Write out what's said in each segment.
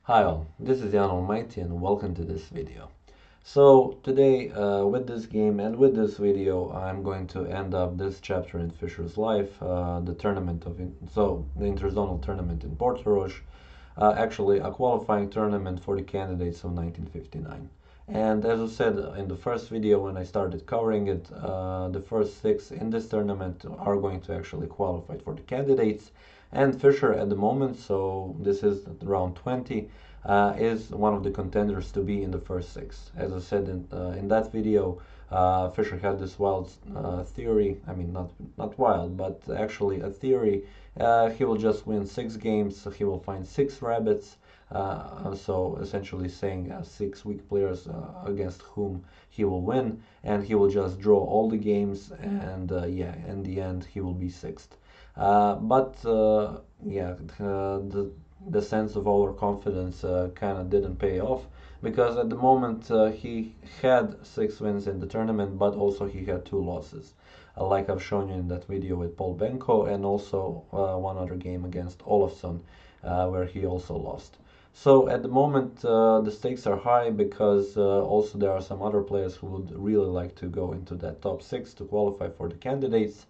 Hi all, this is Allmighty and welcome to this video. So today with this game and with this video I'm going to end up this chapter in Fischer's life, the interzonal tournament in Portoroz, actually a qualifying tournament for the candidates of 1959. And as I said in the first video when I started covering it, the first 6 in this tournament are going to actually qualify for the candidates. And Fischer at the moment, so this is round 20, is one of the contenders to be in the first 6. As I said in that video, Fischer had this wild theory, I mean not wild, but actually a theory. He will just win 6 games, so he will find 6 rabbits, so essentially saying 6 weak players against whom he will win, and he will just draw all the games, and yeah, in the end he will be 6th. The sense of overconfidence kind of didn't pay off, because at the moment he had 6 wins in the tournament, but also he had 2 losses, like I've shown you in that video with Paul Benko, and also one other game against Olofsson where he also lost. So at the moment the stakes are high, because also there are some other players who would really like to go into that top 6 to qualify for the candidates.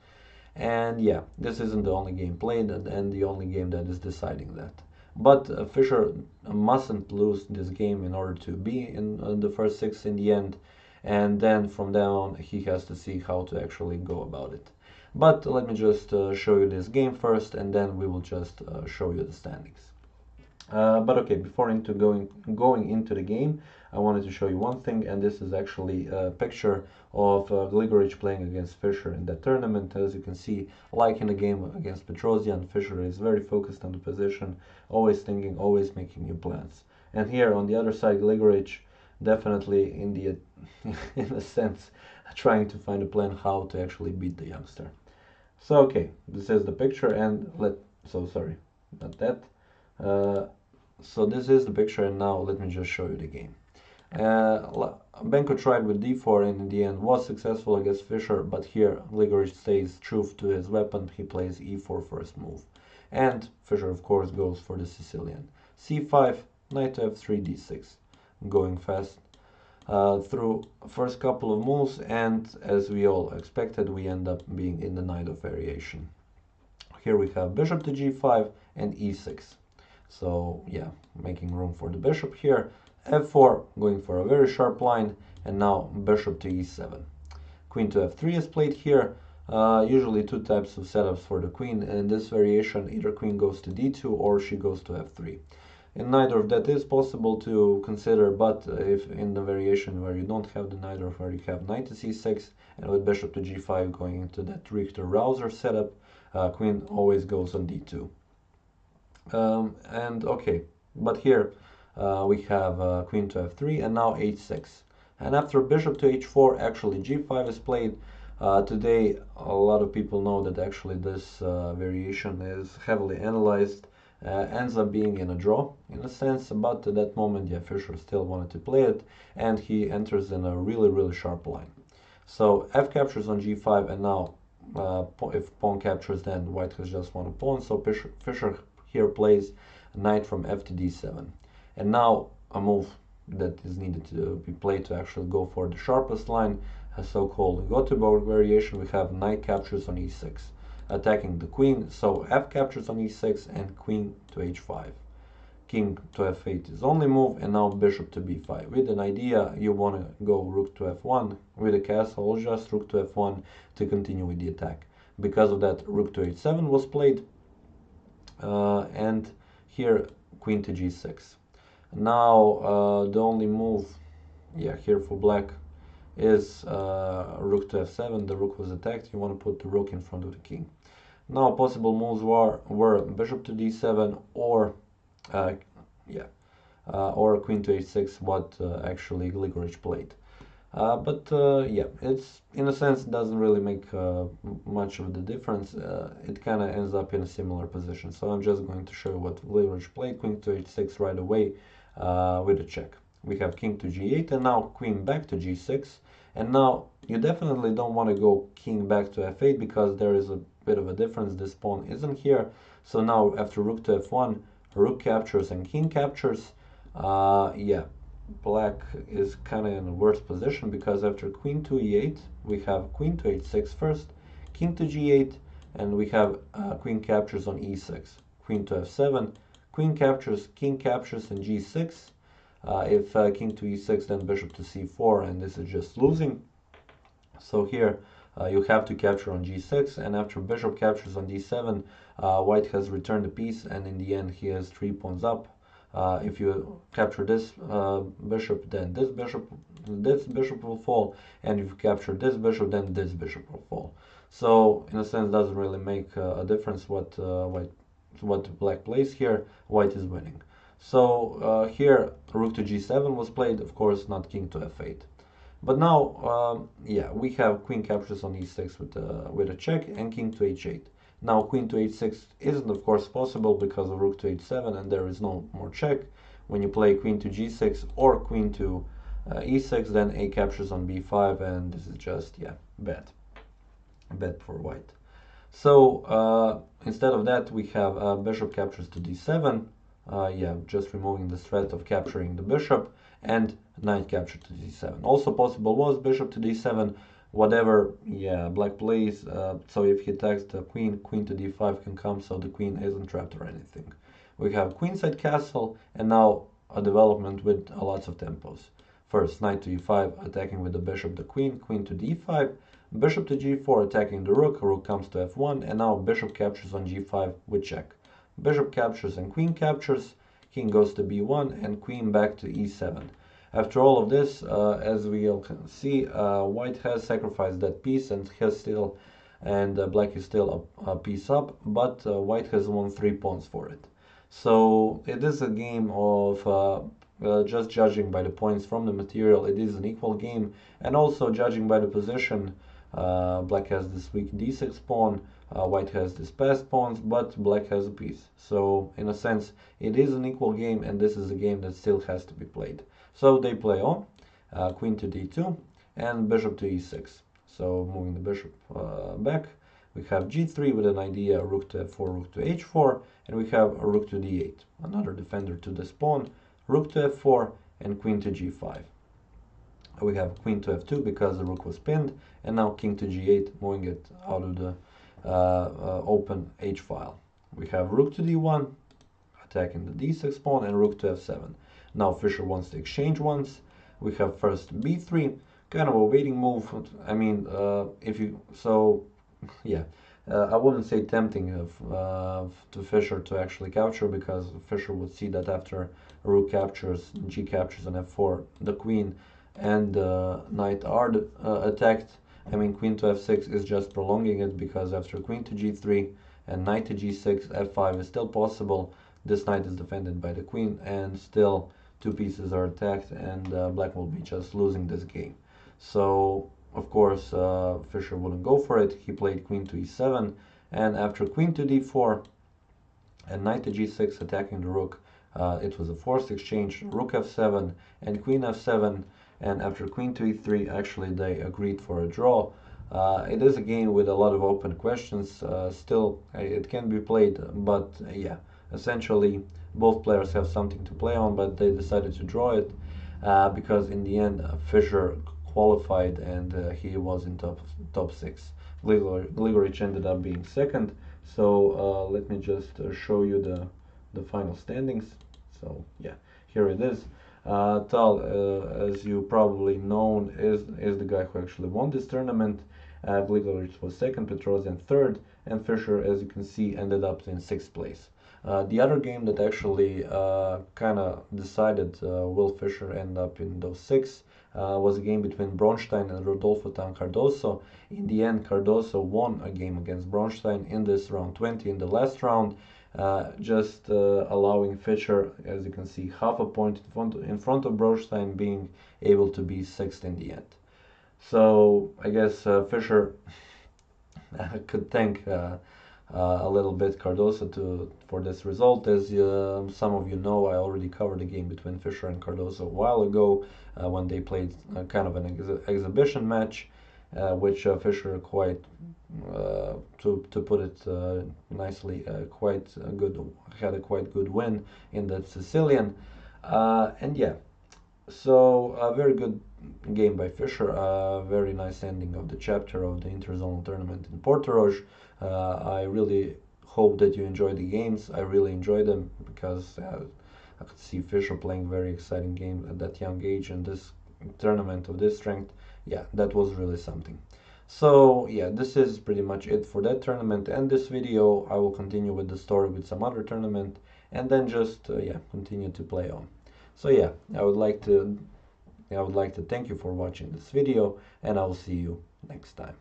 And yeah, this isn't the only game played and the only game that is deciding that. But Fischer mustn't lose this game in order to be in the first 6 in the end. And then from then on he has to see how to actually go about it. But let me just show you this game first, and then we will just show you the standings. But okay, before going into the game, I wanted to show you one thing, and this is actually a picture of Gligoric playing against Fischer in that tournament. As you can see, like in the game against Petrosian, Fischer is very focused on the position, always thinking, always making new plans. And here on the other side, Gligoric definitely in a sense trying to find a plan how to actually beat the youngster. So okay, this is the picture, and sorry, not that. So this is the picture, and now let me just show you the game. Benko tried with d4 and in the end was successful against Fischer, but here Gligoric stays true to his weapon. He plays e4 first move, and Fischer of course goes for the Sicilian. c5, knight to f3, d6, going fast through first couple of moves, and as we all expected, we end up being in the Najdorf variation. Here we have bishop to g5 and e6. So yeah, making room for the bishop here. f4, going for a very sharp line, and now bishop to e7. Queen to f3 is played here. Usually 2 types of setups for the queen. In this variation, either queen goes to d2 or she goes to f3. In Najdorf that is possible to consider, but if in the variation where you don't have the Najdorf, where you have knight to c6 and with bishop to g5 going into that Richter-Rauser setup, queen always goes on d2. And okay, but here we have queen to f3 and now h6, and after bishop to h4 actually g5 is played. Today a lot of people know that actually this variation is heavily analyzed, ends up being in a draw in a sense, but at that moment, yeah, Fischer still wanted to play it, and he enters in a really sharp line. So f captures on g5, and now if pawn captures, then white has just won a pawn, so Fischer here plays knight from f to d7, and now a move that is needed to be played to actually go for the sharpest line, a so-called Goteborg variation. We have knight captures on e6, attacking the queen, so f captures on e6 and queen to h5. King to f8 is only move, and now bishop to b5. With an idea, you want to go rook to f1 with a castle, or just rook to f1 to continue with the attack. Because of that, rook to h7 was played, and here queen to g6. Now the only move, yeah, here for black is rook to f7. The rook was attacked. You want to put the rook in front of the king. Now possible moves were bishop to d7 or or queen to h6, what actually Gligoric played. Yeah, it's in a sense doesn't really make much of the difference. It kind of ends up in a similar position. So I'm just going to show you what Gligoric played. Queen to h6 right away with a check. We have king to g8, and now queen back to g6. And now you definitely don't want to go king back to f8, because there is a bit of a difference. This pawn isn't here. So now after rook to f1, rook captures and king captures. Yeah, black is kind of in a worse position because after queen to e8, we have queen to h6 first, king to g8, and we have queen captures on e6, queen to f7, queen captures, king captures, and g6. If king to e6, then bishop to c4, and this is just losing. So here you have to capture on g6, and after bishop captures on d7, white has returned a piece, and in the end he has 3 pawns up. If you capture this bishop, then this bishop will fall, and if you capture this bishop, then this bishop will fall. So in a sense, doesn't really make a difference what black plays here. White is winning. So here rook to g7 was played, of course, not king to f8. But now, yeah, we have queen captures on e6 with a check, and king to h8. Now queen to h6 isn't of course possible because of rook to h7, and there is no more check. When you play queen to g6 or queen to e6, then a captures on b5, and this is just, yeah, bad for white. So instead of that, we have bishop captures to d7, yeah, just removing the threat of capturing the bishop, and knight capture to d7. Also possible was bishop to d7, whatever, yeah, black plays. So if he attacks the queen, queen to d5 can come, so the queen isn't trapped or anything. We have queenside castle, and now a development with lots of tempos. First, knight to e5, attacking with the bishop the queen, queen to d5, bishop to g4, attacking the rook, rook comes to f1, and now bishop captures on g5 with check. Bishop captures and queen captures, king goes to b1, and queen back to e7. After all of this, as we all can see, white has sacrificed that piece and black is still a piece up, but white has won 3 pawns for it. So it is a game of just judging by the points from the material. It is an equal game, and also judging by the position. Black has this weak d6 pawn, white has this passed pawns, but black has a piece. So in a sense, it is an equal game, and this is a game that still has to be played. So they play on, queen to d2, and bishop to e6. So moving the bishop back, we have g3 with an idea, rook to f4, rook to h4, and we have a rook to d8, another defender to this pawn, rook to f4, and queen to g5. We have queen to f2 because the rook was pinned, and now king to g8, moving it out of the open h file. We have rook to d1, attacking the d6 pawn, and rook to f7. Now Fischer wants to exchange ones. We have first b3, kind of a waiting move. I mean, yeah, I wouldn't say tempting to Fischer to actually capture, because Fischer would see that after rook captures, g captures on f4, the queen and knight are attacked. I mean, queen to f6 is just prolonging it, because after queen to g3 and knight to g6, f5 is still possible. This knight is defended by the queen, and still 2 pieces are attacked, and black will be just losing this game. So of course Fischer wouldn't go for it. He played queen to e7, and after queen to d4 and knight to g6 attacking the rook, it was a forced exchange, rook f7 and queen f7, and after queen to e3, actually they agreed for a draw. It is a game with a lot of open questions. Still, it can be played, but yeah, essentially both players have something to play on, but they decided to draw it because in the end Fischer qualified, and he was in top 6. Gligoric ended up being second. So let me just show you the final standings. So yeah, here it is. Tal, as you probably know, is the guy who actually won this tournament. Gligoric was second, Petrosian third, and Fischer, as you can see, ended up in 6th place. The other game that actually kind of decided will Fischer end up in those 6 was a game between Bronstein and Rodolfo Tan Cardoso. In the end, Cardoso won a game against Bronstein in this round 20, in the last round, just allowing Fischer, as you can see, half a point in front of Bronstein, being able to be 6th in the end. So I guess Fischer could thank a little bit Cardoso for this result. As some of you know, I already covered the game between Fischer and Cardoso a while ago when they played kind of an exhibition match, which Fischer quite, to put it nicely, had a quite good win in the Sicilian. And yeah, so a very good game by Fischer, a very nice ending of the chapter of the interzonal tournament in Portoroz. I really hope that you enjoy the games. I really enjoy them because I could see Fischer playing very exciting game at that young age, and this tournament of this strength, yeah, that was really something. So yeah, this is pretty much it for that tournament, and this video I will continue with the story with some other tournament, and then just yeah, continue to play on. So yeah, I would like to thank you for watching this video, and I will see you next time.